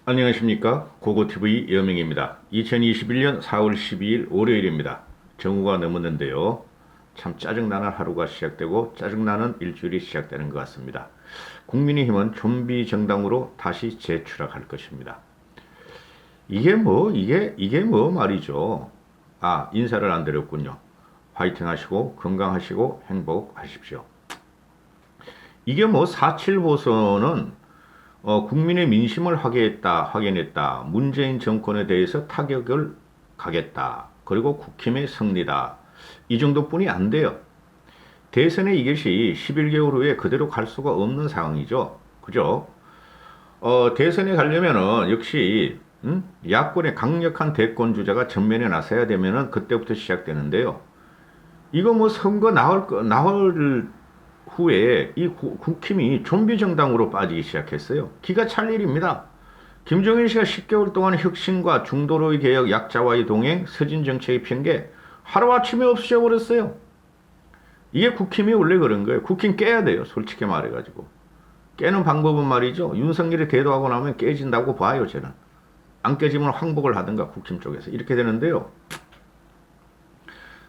안녕하십니까. 고고TV 여명입니다. 2021년 4월 12일 월요일입니다. 정오가 넘었는데요. 참 짜증나는 하루가 시작되고 짜증나는 일주일이 시작되는 것 같습니다. 국민의힘은 좀비 정당으로 다시 재추락할 것입니다. 이게 뭐 말이죠. 인사를 안 드렸군요. 화이팅 하시고 건강하시고 행복하십시오. 이게 뭐 4.7 보선은 국민의 민심을 확인했다. 문재인 정권에 대해서 타격을 가겠다. 그리고 국힘의 승리다. 이 정도뿐이 안 돼요. 대선에 이것이 11개월 후에 그대로 갈 수가 없는 상황이죠. 그죠? 대선에 가려면은 역시 야권의 강력한 대권 주자가 전면에 나서야 되면은 그때부터 시작되는데요. 이거 뭐 선거 나올 후에 이 국힘이 좀비 정당으로 빠지기 시작했어요. 기가 찰 일입니다. 김정일 씨가 10개월 동안 혁신과 중도로의 개혁, 약자와의 동행, 서진 정책의 편개 하루아침에 없어져 버렸어요. 이게 국힘이 원래 그런 거예요. 국힘 깨야 돼요. 솔직히 말해가지고. 깨는 방법은 말이죠. 윤석열이 대도하고 나면 깨진다고 봐요. 저는. 안 깨지면 항복을 하든가 국힘 쪽에서. 이렇게 되는데요.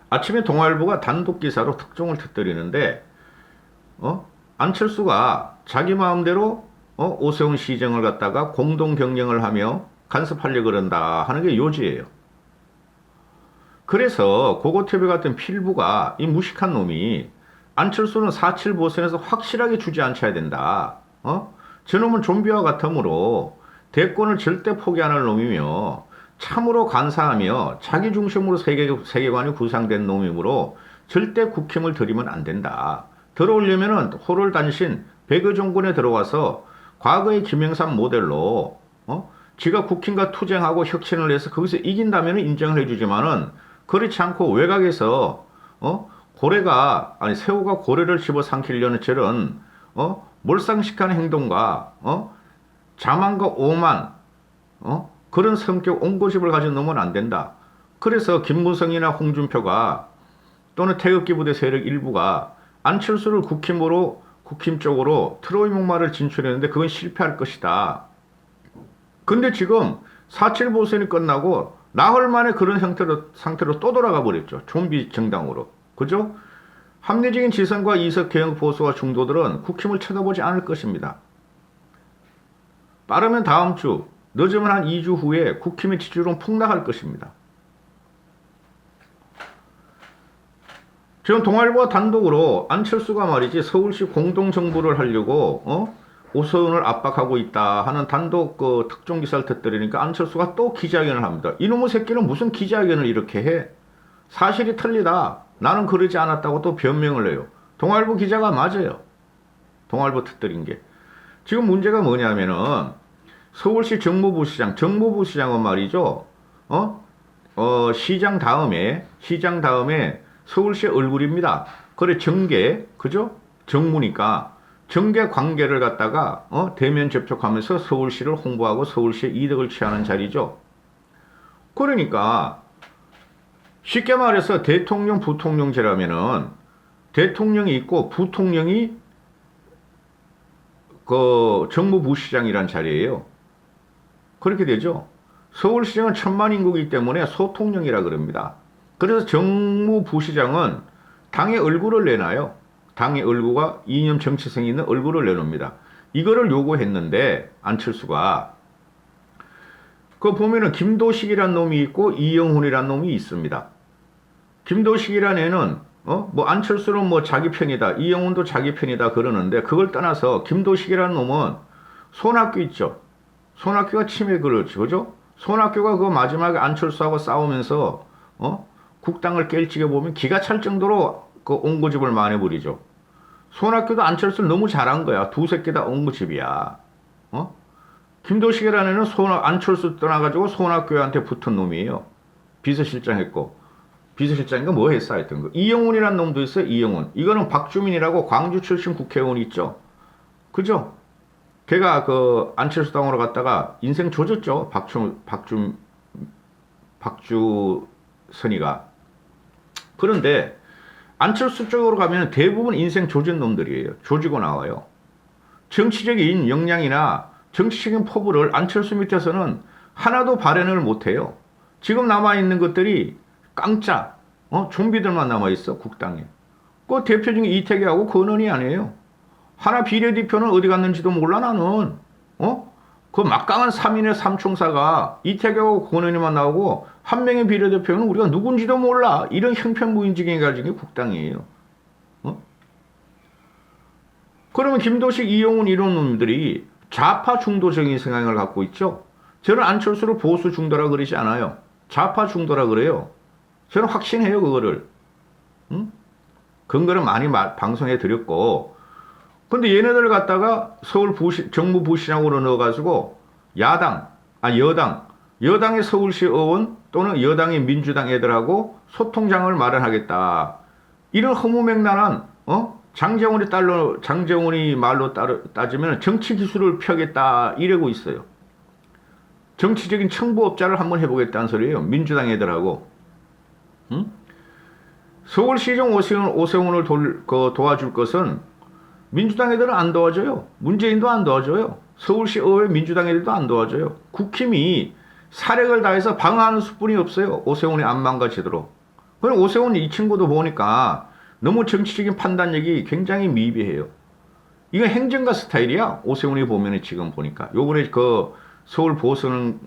아침에 동아일보가 단독 기사로 특종을 터뜨리는데 안철수가 자기 마음대로 오세훈 시정을 갖다가 공동 경영을 하며 간섭하려고 그런다 하는 게 요지예요. 그래서 고고TV 같은 필부가 이 무식한 놈이 안철수는 4.7 보선에서 확실하게 주저앉혀야 된다. 저놈은 좀비와 같으므로 대권을 절대 포기 안 할 놈이며 참으로 간사하며 자기 중심으로 세계관이 구상된 놈이므로 절대 국힘을 들이면 안 된다. 들어오려면은 호롤단신 백의종군에 들어와서 과거의 김영삼 모델로 지가 국힘과 투쟁하고 혁신을 해서 거기서 이긴다면 인정을 해주지만은 그렇지 않고 외곽에서 새우가 고래를 집어삼키려는 저런 몰상식한 행동과 자만과 오만 그런 성격 옹고집을 가진 놈은 안 된다. 그래서 김무성이나 홍준표가 또는 태극기 부대 세력 일부가 안철수를 국힘 쪽으로 트로이 목마를 진출했는데 그건 실패할 것이다. 근데 지금 4.7 보선이 끝나고 나흘 만에 그런 상태로 또 돌아가 버렸죠. 좀비 정당으로. 그죠? 합리적인 지성과 이석 개혁 보수와 중도들은 국힘을 쳐다보지 않을 것입니다. 빠르면 다음 주, 늦으면 한 2주 후에 국힘의 지지율은 폭락할 것입니다. 지금 동아일보가 단독으로 안철수가 말이지 서울시 공동정부를 하려고 오세훈을 압박하고 있다 하는 단독 특종 기사를 터뜨리니까 안철수가 또 기자회견을 합니다. 이놈의 새끼는 무슨 기자회견을 이렇게 해? 사실이 틀리다. 나는 그러지 않았다고 또 변명을 해요. 동아일보 기자가 맞아요. 동아일보 터뜨린 게. 지금 문제가 뭐냐면은 서울시 정무부시장은 말이죠. 시장 다음에 서울시의 얼굴입니다. 그래 그죠? 정무니까 정계 관계를 갖다가 대면 접촉하면서 서울시를 홍보하고 서울시의 이득을 취하는 자리죠. 그러니까 쉽게 말해서 대통령 부통령제라면은 대통령이 있고 부통령이 그 정무부시장이란 자리예요. 그렇게 되죠. 서울시장은 1000만 인구이기 때문에 소통령이라 그럽니다. 그래서 정무부시장은 당의 얼굴을 내놔요. 당의 얼굴과 이념 정치성이 있는 얼굴을 내놓습니다. 이거를 요구했는데 안철수가 그 보면은 김도식이란 놈이 있고 이영훈이란 놈이 있습니다. 김도식이란 애는 뭐 안철수는 뭐 자기 편이다. 이영훈도 자기 편이다 그러는데 그걸 떠나서 김도식이란 놈은 손학규 있죠. 손학규가 치매 그죠? 손학규가 그 마지막에 안철수하고 싸우면서 국당을 깰지게 보면 기가 찰 정도로 그 옹고집을 많이 부리죠. 손학규도 안철수를 너무 잘한 거야. 두 새끼 다 옹고집이야. 김도식이라는 애는 안철수 떠나가지고 손학규한테 붙은 놈이에요. 비서실장 했고. 비서실장인가 뭐 했어 하여튼 거. 이영훈이라는 놈도 있어요. 이영훈. 이거는 박주민이라고 광주 출신 국회의원 있죠. 그죠? 걔가 그 안철수 당으로 갔다가 인생 조졌죠. 박주선이가. 그런데 안철수 쪽으로 가면 대부분 인생 조진 놈들이에요. 조지고 나와요. 정치적인 역량이나 정치적인 포부를 안철수 밑에서는 하나도 발현을 못해요. 지금 남아있는 것들이 깡짜, 좀비들만 남아있어, 국당에. 그 대표 중에 이태규하고 권은희 아니에요. 하나 비례대표는 어디 갔는지도 몰라, 나는. 그 막강한 3인의 삼총사가 이태규하고 권은희만 나오고, 한 명의 비례대표는 우리가 누군지도 몰라. 이런 형편무인지경에 가진 게 국당이에요. 그러면 김도식, 이용훈 이런 놈들이 좌파 중도적인 생각을 갖고 있죠. 저는 안철수를 보수 중도라 그러지 않아요. 좌파 중도라 그래요. 저는 확신해요, 그거를. 근거는 많이 방송해 드렸고. 근데 얘네들 갖다가 서울 정무 부시장으로 넣어가지고 여당의 서울시 의원 또는 여당의 민주당 애들하고 소통장을 마련하겠다. 이런 허무맹랑한, 장정훈이 말로 따지면 정치 기술을 펴겠다. 이러고 있어요. 정치적인 청부업자를 한번 해보겠다는 소리예요. 민주당 애들하고. 서울시장 오세훈을 도와줄 것은 민주당 애들은 안 도와줘요. 문재인도 안 도와줘요. 서울시 의회 민주당 애들도 안 도와줘요. 국힘이 사력을 다해서 방어하는 수뿐이 없어요. 오세훈이 안 망가지도록. 그럼 오세훈 이 친구도 보니까 너무 정치적인 판단력이 굉장히 미비해요. 이건 행정가 스타일이야. 오세훈이 보면은 지금 보니까. 요번에 그 서울 보선을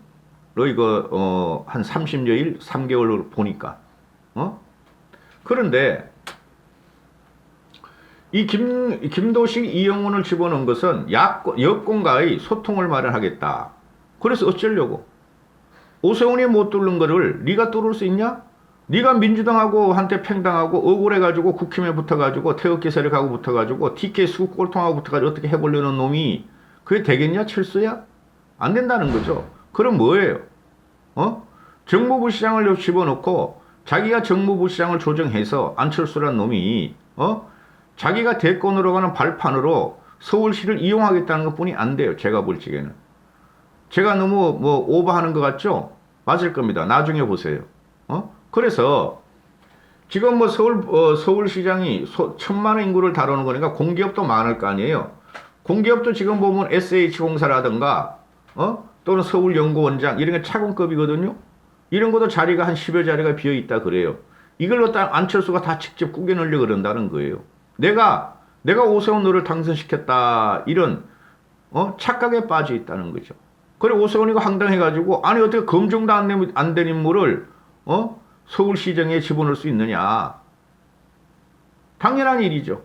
이거 한 30여일, 3개월로 보니까. 그런데 이 김도식, 이영훈을 집어넣은 것은 여권과의 소통을 마련하겠다. 그래서 어쩌려고? 오세훈이 못 뚫는 거를 네가 뚫을 수 있냐? 네가 민주당하고 한테 팽당하고 억울해가지고 국힘에 붙어가지고 태극기 세력하고 붙어가지고 TK 수국 꼴통하고 붙어가지고 어떻게 해보려는 놈이 그게 되겠냐? 철수야? 안 된다는 거죠. 그럼 뭐예요? 정무부 시장을 집어넣고 자기가 정무부 시장을 조정해서 안철수란 놈이 자기가 대권으로 가는 발판으로 서울시를 이용하겠다는 것뿐이 안 돼요. 제가 볼 적에는. 제가 너무 오버하는 것 같죠? 맞을 겁니다. 나중에 보세요. 그래서 지금 서울시장이 1,000만 인구를 다루는 거니까 공기업도 많을 거 아니에요. 공기업도 지금 보면 SH공사라든가 또는 서울연구원장 이런 게 차관급이거든요. 이런 것도 자리가 한 10여 자리가 비어 있다 그래요. 이걸로 딱 안철수가 다 직접 꾸겨 넣으려고 그런다는 거예요. 내가 오세훈 너를 당선시켰다 이런 착각에 빠져 있다는 거죠. 그래 오세훈이가 황당해가지고 아니 어떻게 검증도 안 된 인물을 서울시정에 집어넣을 수 있느냐. 당연한 일이죠.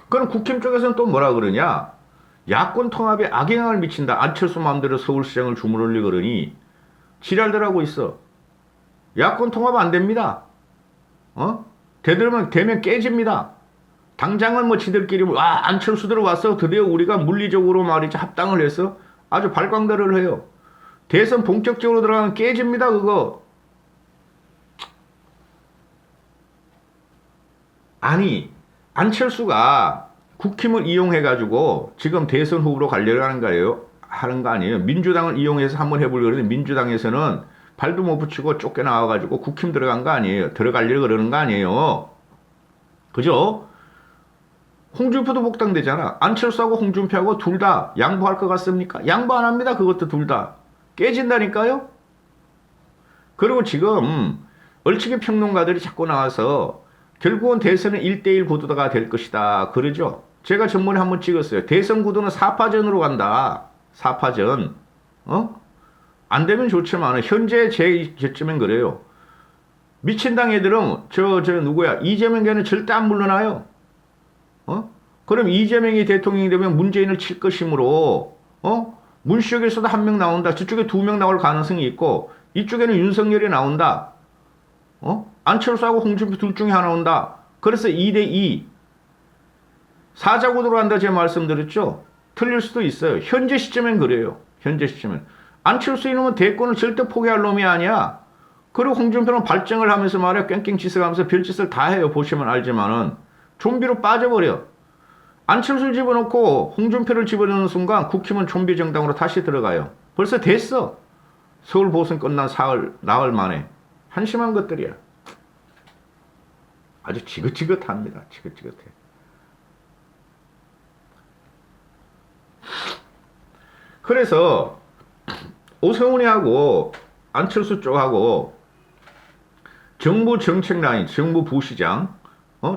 그럼 국힘 쪽에서는 또 뭐라 그러냐. 야권 통합에 악영향을 미친다. 안철수 마음대로 서울시장을 주문하려고 그러니 지랄들 하고 있어. 야권 통합 안 됩니다. 되면 깨집니다. 당장은 지들끼리 안철수들 와서 드디어 우리가 물리적으로 말이죠 합당을 해서 아주 발광대를 해요. 대선 본격적으로 들어가면 깨집니다. 그거. 아니 안철수가 국힘을 이용해가지고 지금 대선 후보로 가려고 하는 거 아니에요. 민주당을 이용해서 한번 해보려고 했는데 민주당에서는 발도 못 붙이고 쫓겨나와가지고 국힘 들어간 거 아니에요. 들어가려고 그러는 거 아니에요. 그죠? 홍준표도 복당되잖아. 안철수하고 홍준표하고 둘 다 양보할 것 같습니까? 양보 안 합니다. 그것도 둘 다. 깨진다니까요? 그리고 지금 얼치기 평론가들이 자꾸 나와서 결국은 대선은 1대1 구도가 될 것이다. 그러죠? 제가 전번에 한번 찍었어요. 대선 구도는 4파전으로 간다. 4파전. 안 되면 좋지만 현재 제 개점은 그래요. 미친당 애들은 누구야? 이재명 걔는 절대 안 물러나요. 그럼 이재명이 대통령이 되면 문재인을 칠 것이므로 문시혁에서도 한 명 나온다. 저쪽에 2명 나올 가능성이 있고 이쪽에는 윤석열이 나온다. 안철수하고 홍준표 둘 중에 하나 온다. 그래서 2대2 사자구도로 한다 제가 말씀드렸죠. 틀릴 수도 있어요. 현재 시점엔 그래요. 현재 시점엔. 안철수 이놈은 대권을 절대 포기할 놈이 아니야. 그리고 홍준표는 발정을 하면서 말이야 깽깽짓을 하면서 별짓을 다 해요. 보시면 알지만은 좀비로 빠져버려. 안철수를 집어넣고 홍준표를 집어넣는 순간 국힘은 좀비 정당으로 다시 들어가요. 벌써 됐어. 서울 보선 끝난 나흘 만에. 한심한 것들이야. 아주 지긋지긋합니다. 지긋지긋해. 그래서 오세훈이하고 안철수 쪽하고 정부 정책 라인, 정부 부시장,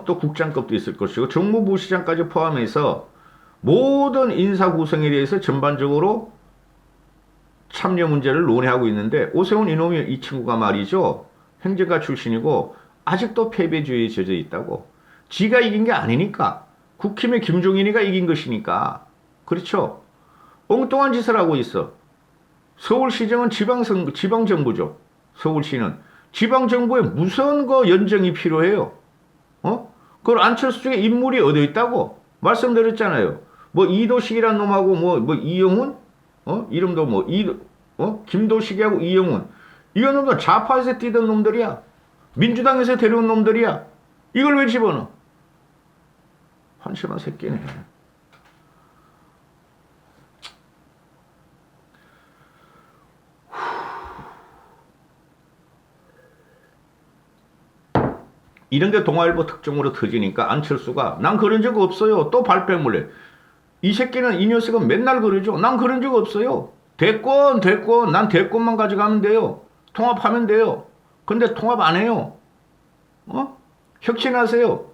또 국장급도 있을 것이고 정부 부시장까지 포함해서 모든 인사 구성에 대해서 전반적으로 참여 문제를 논의하고 있는데 오세훈 이놈이 이 친구가 말이죠. 행정가 출신이고 아직도 패배주의에 젖어 있다고. 지가 이긴 게 아니니까. 국힘의 김종인이가 이긴 것이니까. 그렇죠. 엉뚱한 짓을 하고 있어. 서울시정은 지방정부죠. 서울시는. 지방정부에 무슨 거 연정이 필요해요? 그걸 안철수 쪽에 인물이 어디 있다고? 말씀드렸잖아요. 뭐 이도식이란 놈하고 뭐 이영훈? 이름도 김도식이하고 이영훈. 이거 놈들 좌파에서 뛰던 놈들이야. 민주당에서 데려온 놈들이야. 이걸 왜 집어넣어? 한심한 새끼네. 이런 게 동아일보 특종으로 터지니까 안철수가 난 그런 적 없어요. 또 발뺌을 해. 이 새끼는 이 녀석은 맨날 그러죠. 난 그런 적 없어요. 대권 난 대권만 가져가면 돼요. 통합하면 돼요. 근데 통합 안 해요. 혁신하세요.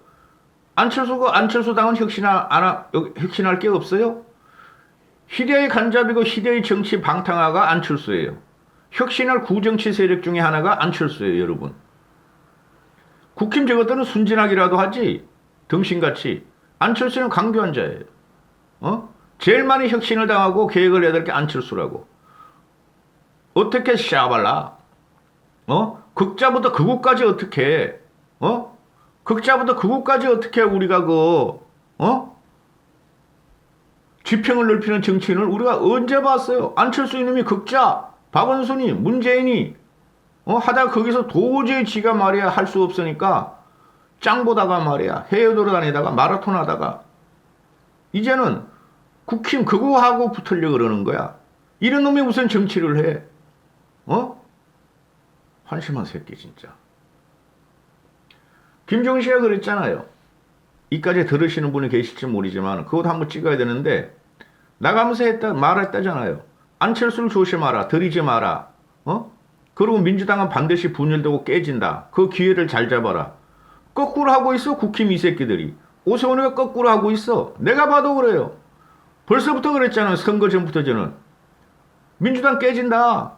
안철수당은 혁신할 게 없어요. 희대의 간잡이고 희대의 정치 방탕화가 안철수예요. 혁신할 구정치 세력 중에 하나가 안철수예요, 여러분. 국힘 저것들은 순진하기라도 하지. 등신같이. 안철수는 강교한 자예요. 제일 많이 혁신을 당하고 계획을 해야 될 게 안철수라고. 어떻게 샤발라? 극자부터 극우까지 어떻게 극자부터 극우까지 어떻게 우리가 지평을 넓히는 정치인을 우리가 언제 봤어요? 안철수 이놈이 극자, 박원순이, 문재인이 하다가 거기서 도저히 지가 말이야 할 수 없으니까 짱 보다가 말이야 해외 돌아다니다가 마라톤 하다가 이제는 국힘 극우하고 붙으려고 그러는 거야. 이런 놈이 무슨 정치를 해? 한심한 새끼 진짜. 김종인 씨가 그랬잖아요. 이까지 들으시는 분이 계실지 모르지만 그것도 한번 찍어야 되는데 나가면서 말했다잖아요. 안철수를 조심하라. 들이지 마라. 그리고 민주당은 반드시 분열되고 깨진다. 그 기회를 잘 잡아라. 거꾸로 하고 있어. 국힘 이 새끼들이. 오세훈이가 거꾸로 하고 있어. 내가 봐도 그래요. 벌써부터 그랬잖아요. 선거 전부터 저는. 민주당 깨진다.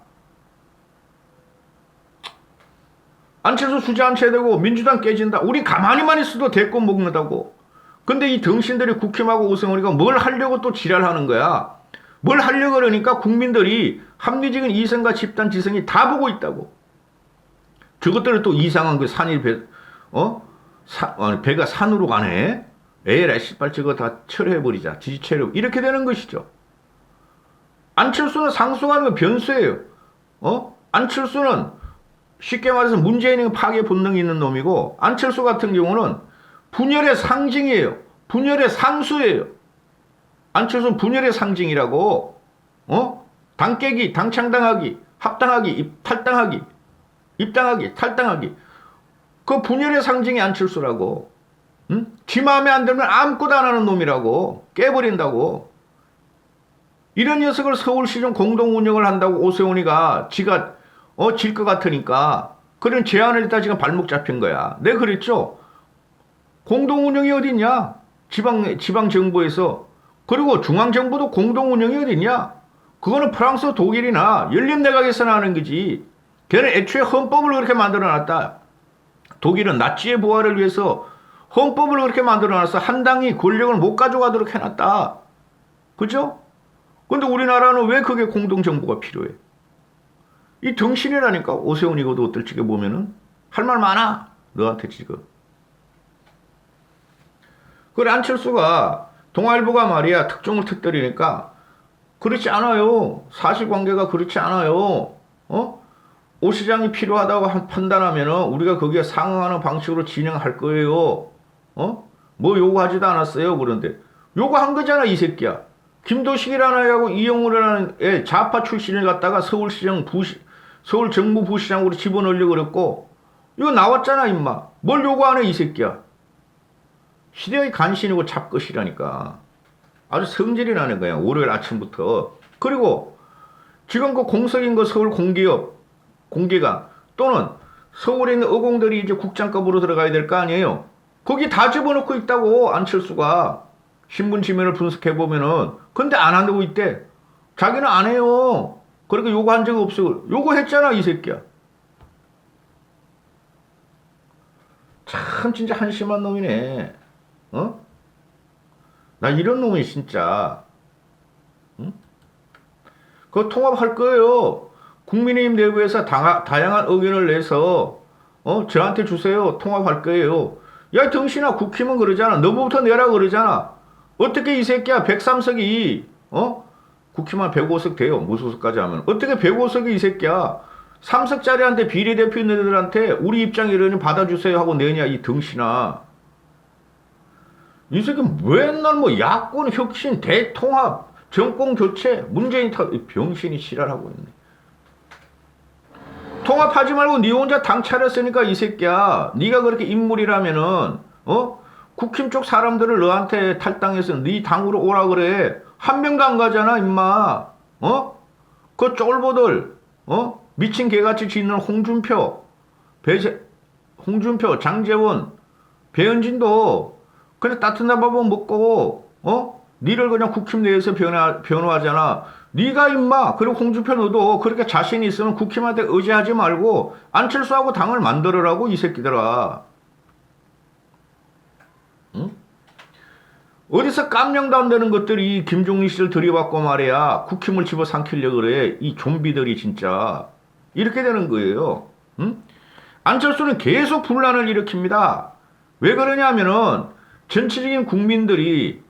안철수 주저앉혀야 되고 민주당 깨진다. 우리 가만히만 있어도 대권 먹는다고. 근데 이 등신들이 국힘하고 오세훈이가 뭘 하려고 또 지랄하는 거야. 뭘 하려고 그러니까 국민들이 합리적인 이성과 집단 지성이 다 보고 있다고. 저것들은 또 이상한 그 배가 산으로 가네. 에라이 씨발 저거 다 철회해버리자. 지지체류. 이렇게 되는 것이죠. 안철수는 상승하는 건 변수예요. 안철수는 쉽게 말해서 문재인의 파괴 본능이 있는 놈이고 안철수 같은 경우는 분열의 상징이에요. 분열의 상수예요. 안철수는 분열의 상징이라고. 당 깨기, 당창당하기, 합당하기, 탈당하기, 입당하기, 탈당하기. 그 분열의 상징이 안철수라고. 지 마음에 안 들면 아무것도 안 하는 놈이라고. 깨버린다고. 이런 녀석을 서울시정 공동 운영을 한다고 오세훈이가 지가 질 것 같으니까 그런 제안을 했다 지금 발목 잡힌 거야. 내가 그랬죠. 공동 운영이 어딨냐? 지방 정부에서. 그리고 중앙 정부도 공동 운영이 어딨냐? 그거는 프랑스, 독일이나 열린 내각에서나 하는 거지. 걔는 애초에 헌법을 그렇게 만들어놨다. 독일은 나치의 부활을 위해서 헌법을 그렇게 만들어놨어. 한 당이 권력을 못 가져가도록 해놨다. 그죠? 근데 우리나라는 왜 그게 공동정부가 필요해? 이 정신이라니까. 오세훈이고도 어떨지게 보면은 할 말 많아. 너한테 지금. 그래 안철수가 동아일보가 말이야 특종을 특들이니까 그렇지 않아요. 사실관계가 그렇지 않아요. 오 시장이 필요하다고 판단하면은 우리가 거기에 상응하는 방식으로 진행할 거예요. 뭐 요구하지도 않았어요. 그런데 요구한 거잖아 이 새끼야. 김도식이라는 애하고 이영훈이라는 애 좌파 출신을 갖다가 서울 정부 부시장으로 집어넣으려고 그랬고 이거 나왔잖아 임마. 뭘 요구하네 이 새끼야. 시대의 간신이고 잡것이라니까. 아주 성질이 나는 거야. 월요일 아침부터. 그리고 지금 그 공석인 그 서울 공기업, 공기관 또는 서울에 있는 어공들이 이제 국장급으로 들어가야 될 거 아니에요. 거기 다 집어넣고 있다고 안철수가 신문 지면을 분석해 보면은. 근데 안 하고 있대. 자기는 안 해요. 그러니까 요구한 적 없어. 요구했잖아 이 새끼야. 참 진짜 한심한 놈이네. 어? 나 이런 놈이 진짜. 응? 그거 통합할 거예요. 국민의힘 내부에서 다양한 의견을 내서 저한테 주세요. 통합할 거예요. 야 정신아 국힘은 그러잖아. 너부터 내라 그러잖아. 어떻게 이 새끼야 103석이 국힘만 105석 돼요. 무소속까지 하면. 어떻게 105석이 이 새끼야 3석짜리한테 비례대표 있는 애들한테 우리 입장 이러니 받아주세요 하고 내냐 이 등신아. 이 새끼 맨날 뭐 야권 혁신 대통합 정권 교체 문재인 병신이 지랄하고 있네. 통합하지 말고 니 혼자 당 차렸으니까 이 새끼야. 니가 그렇게 인물이라면은 국힘 쪽 사람들을 너한테 탈당해서 니 당으로 오라 그래. 한 명도 안 가잖아 임마. 그 쫄보들 미친 개같이 짓는 홍준표 장제원 배현진도 그냥 따뜻한 밥은 먹고 니를 그냥 국힘 내에서 변호하잖아. 니가 임마 그리고 홍준표 너도 그렇게 자신 있으면 국힘한테 의지하지 말고 안철수하고 당을 만들으라고 이 새끼들아. 응? 어디서 깜냥도 안 되는 것들이 김종리 씨를 들이받고 말이야 국힘을 집어삼키려고 그래. 이 좀비들이 진짜 이렇게 되는 거예요. 응? 안철수는 계속 분란을 일으킵니다. 왜 그러냐면은 전체적인 국민들,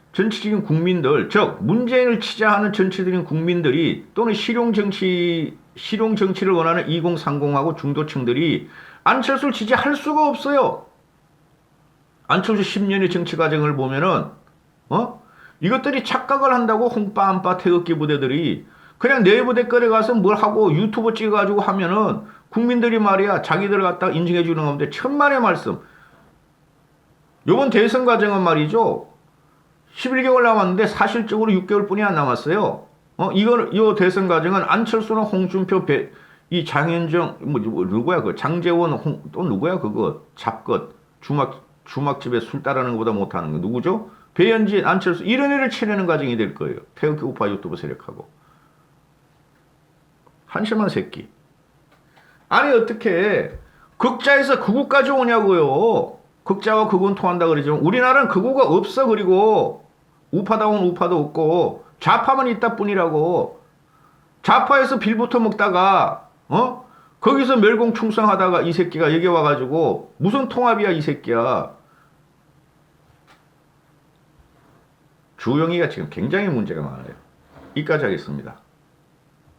즉 문재인을 치자하는 전체적인 국민들이 또는 실용 정치를 원하는 2030하고 중도층들이 안철수를 지지할 수가 없어요. 안철수 10년의 정치 과정을 보면은 이것들이 착각을 한다고 홍빠한빠 태극기 부대들이 그냥 내부대 끌에 가서 뭘 하고 유튜브 찍어가지고 하면은 국민들이 말이야 자기들을 갖다가 인정해 주는 건데 천만의 말씀. 요번 대선 과정은 말이죠. 11개월 남았는데 사실적으로 6개월뿐이 안 남았어요. 이 대선 과정은 안철수는 홍준표, 이 장현정, 누구야, 그 장제원, 또 누구야, 그거 잡것 주막집에 술 따르는 것보다 못하는 거 누구죠? 배현진, 안철수 이런 애를 치려는 과정이 될 거예요. 태극기 우파 유튜브 세력하고. 한심한 새끼. 아니 어떻게 극자에서 극우까지 오냐고요. 극자와 극우는 통한다 그러지만 우리나라는 극우가 없어. 그리고 우파다운 우파도 없고 좌파만 있다 뿐이라고. 좌파에서 빌부터 먹다가 거기서 멸공충성하다가 이 새끼가 여기 와가지고 무슨 통합이야 이 새끼야. 주영이가 지금 굉장히 문제가 많아요. 이까지 하겠습니다.